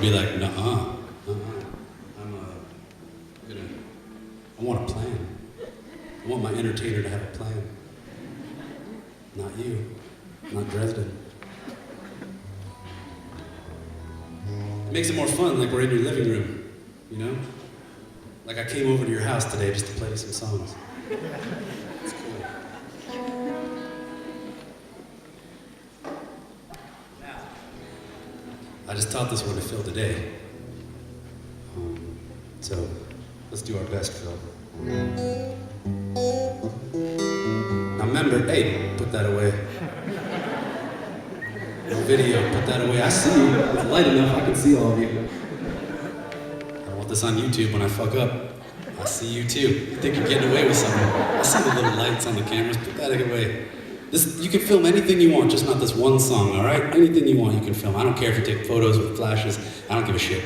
would be like, nuh-uh, I want a plan. I want my entertainer to have a plan. Not you, not Dresden. It makes it more fun, like we're in your living room, you know? Like I came over to your house today just to play some songs. It's cool. I just taught this one to Phil today. So let's do our best, Phil. Now remember, hey, put that away. No video, put that away. I see you. It's light enough, I can see all of you. I want this on YouTube when I fuck up. I see you too. You think you're getting away with something. I see the little lights on the cameras, put that away. You can film anything you want, just not this one song, all right? Anything you want you can film. I don't care if you take photos with flashes, I don't give a shit.